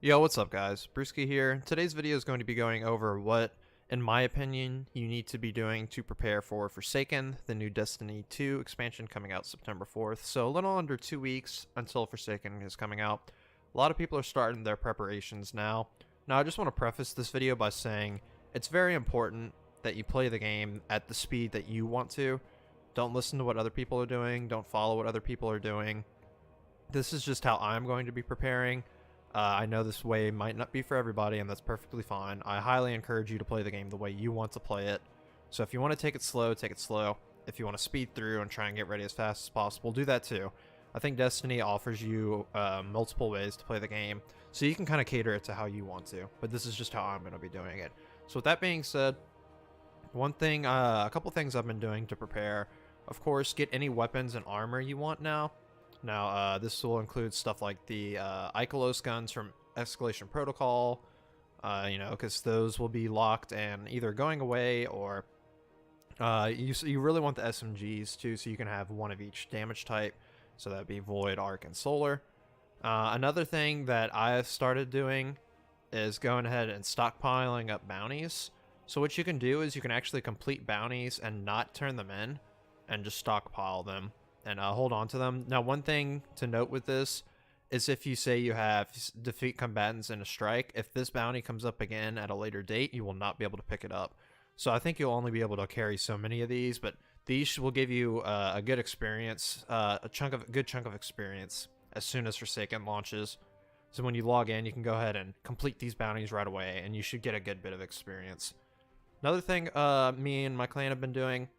Yo, what's up guys? Brewski here. Today's video is going to be going over what, in my opinion, you need to be doing to prepare for Forsaken, the new Destiny 2 expansion coming out September 4th. So a little under 2 weeks until Forsaken is coming out. A lot of people are starting their preparations now. Now I just want to preface this video by saying it's very important that you play the game at the speed that you want to. Don't listen to what other people are doing. Don't follow what other people are doing. This is just how I'm going to be preparing. I know this way might not be for everybody, and that's perfectly fine. I highly encourage you to play the game the way you want to play it. So if you want to take it slow, take it slow. If you want to speed through and try and get ready as fast as possible, do that too. I think Destiny offers you multiple ways to play the game, so you can kind of cater it to how you want to. But this is just how I'm going to be doing it. So with that being said, a couple things I've been doing to prepare. Of course, get any weapons and armor you want now. Now, this will include stuff like the Ikelos guns from Escalation Protocol, because those will be locked and either going away or you really want the SMGs too, so you can have one of each damage type. So that'd be Void, Arc, and Solar. Another thing that I started doing is going ahead and stockpiling up bounties. So what you can do is you can actually complete bounties and not turn them in, and just stockpile them and hold on to them. Now, one thing to note with this is if you say you have defeat combatants in a strike, if this bounty comes up again at a later date, you will not be able to pick it up. So I think you'll only be able to carry so many of these, but these will give you a good experience, a good chunk of experience as soon as Forsaken launches. So when you log in, you can go ahead and complete these bounties right away, and you should get a good bit of experience. Another thing me and my clan have been doing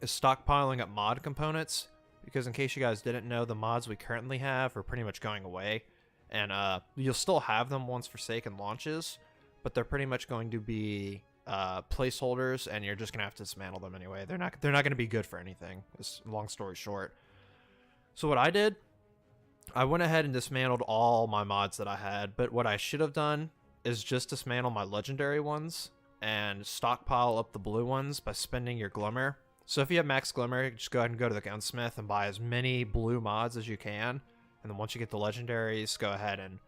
is stockpiling up mod components, because in case you guys didn't know, the mods we currently have are pretty much going away, and you'll still have them once Forsaken launches, but they're pretty much going to be placeholders, and you're just gonna have to dismantle them anyway. They're not gonna be good for anything. It's long story short. So what I did, I went ahead and dismantled all my mods that I had, but what I should have done is just dismantle my legendary ones and stockpile up the blue ones by spending your Glimmer. So if you have max Glimmer, just go ahead and go to the gunsmith and buy as many blue mods as you can. And then once you get the legendaries, go ahead and,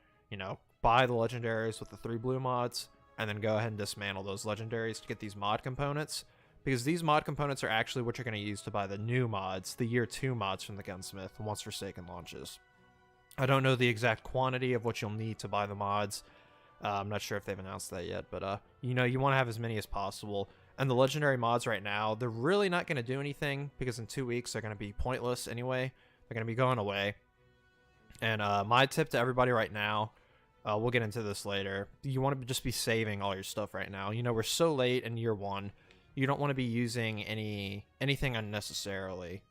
buy the legendaries with the 3 blue mods. And then go ahead and dismantle those legendaries to get these mod components. Because these mod components are actually what you're going to use to buy the new mods, the year 2 mods from the gunsmith once Forsaken launches. I don't know the exact quantity of what you'll need to buy the mods. I'm not sure if they've announced that yet, but you want to have as many as possible. And the legendary mods right now, they're really not going to do anything, because in 2 weeks they're going to be pointless anyway. They're going to be going away. And my tip to everybody right now, we'll get into this later, you want to just be saving all your stuff right now. We're so late in year 1, you don't want to be using anything unnecessarily.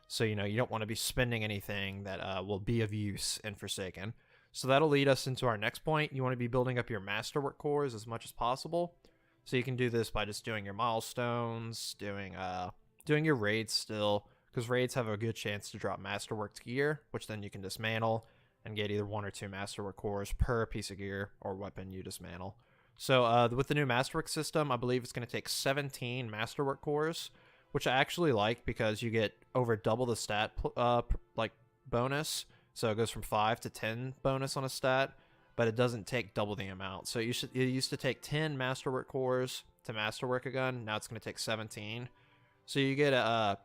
So, you don't want to be spending anything that will be of use in Forsaken. So that'll lead us into our next point. You want to be building up your masterwork cores as much as possible. So you can do this by just doing your milestones, doing your raids still, because raids have a good chance to drop masterwork gear, which then you can dismantle and get either 1 or 2 masterwork cores per piece of gear or weapon you dismantle. So with the new masterwork system, I believe it's going to take 17 masterwork cores, which I actually like because you get over double the stat bonus. So it goes from 5 to 10 bonus on a stat, but it doesn't take double the amount. So it used to take 10 masterwork cores to masterwork a gun. Now it's going to take 17. So you get a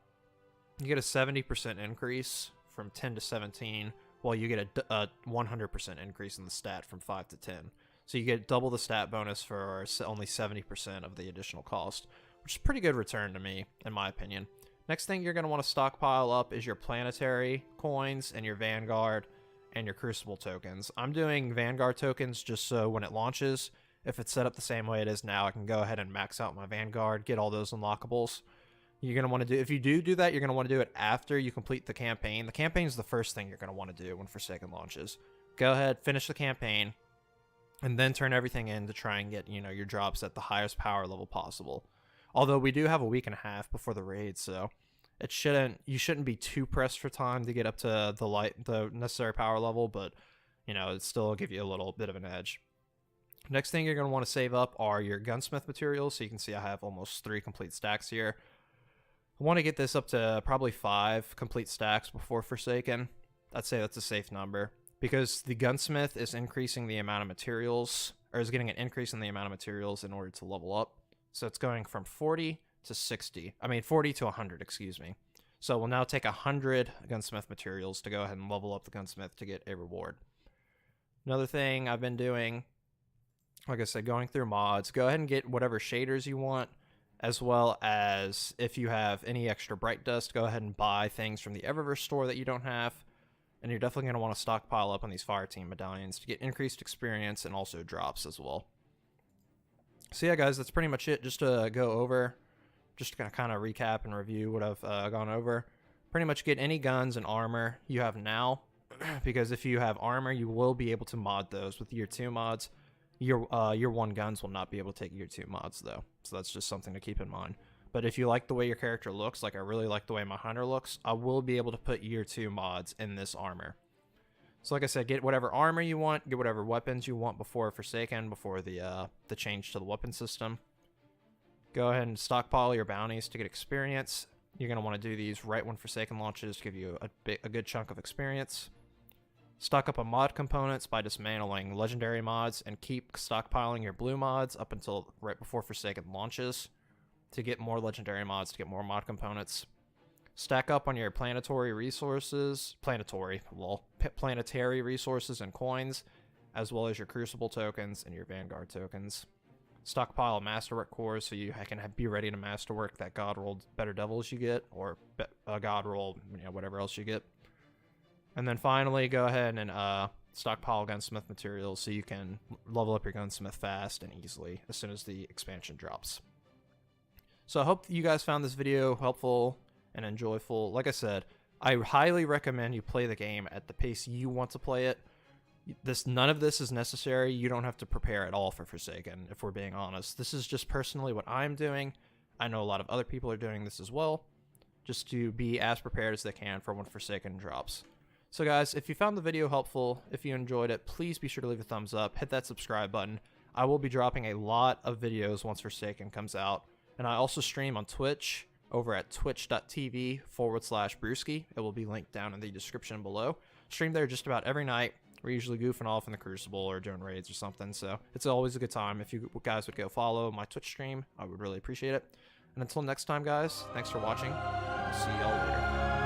70% increase from 10 to 17, while you get a 100% increase in the stat from 5 to 10. So you get double the stat bonus for only 70% of the additional cost, which is a pretty good return to me, in my opinion. Next thing you're going to want to stockpile up is your planetary coins and your Vanguard and your Crucible tokens. I'm doing Vanguard tokens just so when it launches, if it's set up the same way it is now, I can go ahead and max out my Vanguard, get all those unlockables. You're going to want to do, if you do that, you're going to want to do it after you complete the campaign. The campaign is the first thing you're going to want to do when Forsaken launches. Go ahead, finish the campaign, and then turn everything in to try and get, your drops at the highest power level possible. Although we do have a week and a half before the raid, so you shouldn't be too pressed for time to get up to the necessary power level, but it still give you a little bit of an edge. Next thing you're going to want to save up are your gunsmith materials. So you can see I have almost 3 complete stacks here. I want to get this up to probably 5 complete stacks before Forsaken. I'd say that's a safe number, because the gunsmith is increasing the amount of materials, or is getting an increase in the amount of materials in order to level up. So it's going from 40 to 60. I mean 40 to 100, excuse me. So we'll now take 100 gunsmith materials to go ahead and level up the gunsmith to get a reward. Another thing I've been doing, like I said, going through mods, go ahead and get whatever shaders you want, as well as if you have any extra bright dust, go ahead and buy things from the Eververse store that you don't have. And you're definitely going to want to stockpile up on these fire team medallions to get increased experience and also drops as well. So yeah, guys, that's pretty much it. Just to go over, just to kind of recap and review what I've gone over. Pretty much get any guns and armor you have now, because if you have armor, you will be able to mod those with year 2 mods. Year 1 guns will not be able to take year 2 mods though, so that's just something to keep in mind. But if you like the way your character looks, like I really like the way my hunter looks, I will be able to put year 2 mods in this armor. So like I said, get whatever armor you want, get whatever weapons you want before Forsaken, before the change to the weapon system. Go ahead and stockpile your bounties to get experience. You're going to want to do these right when Forsaken launches to give you a good chunk of experience. Stock up on mod components by dismantling legendary mods, and keep stockpiling your blue mods up until right before Forsaken launches to get more legendary mods, to get more mod components. Stack up on your planetary resources, planetary resources and coins, as well as your Crucible tokens and your Vanguard tokens. Stockpile Masterwork cores so you can be ready to masterwork that God rolled Better Devils you get, or God roll, whatever else you get. And then finally, go ahead and stockpile gunsmith materials so you can level up your gunsmith fast and easily as soon as the expansion drops. So I hope you guys found this video helpful and enjoyable. Like I said, I highly recommend you play the game at the pace you want to play it. None of this is necessary. You don't have to prepare at all for Forsaken, if we're being honest. This is just personally what I'm doing. I know a lot of other people are doing this as well, just to be as prepared as they can for when Forsaken drops. So guys, if you found the video helpful, if you enjoyed it, please be sure to leave a thumbs up, hit that subscribe button. I will be dropping a lot of videos once Forsaken comes out, and I also stream on Twitch over at twitch.tv/Brewski. It will be linked down in the description below. Stream there just about every night. We're usually goofing off in the Crucible or doing raids or something, so it's always a good time. If you guys would go follow my Twitch stream, I would really appreciate it. And until next time, guys, thanks for watching. I'll see y'all later.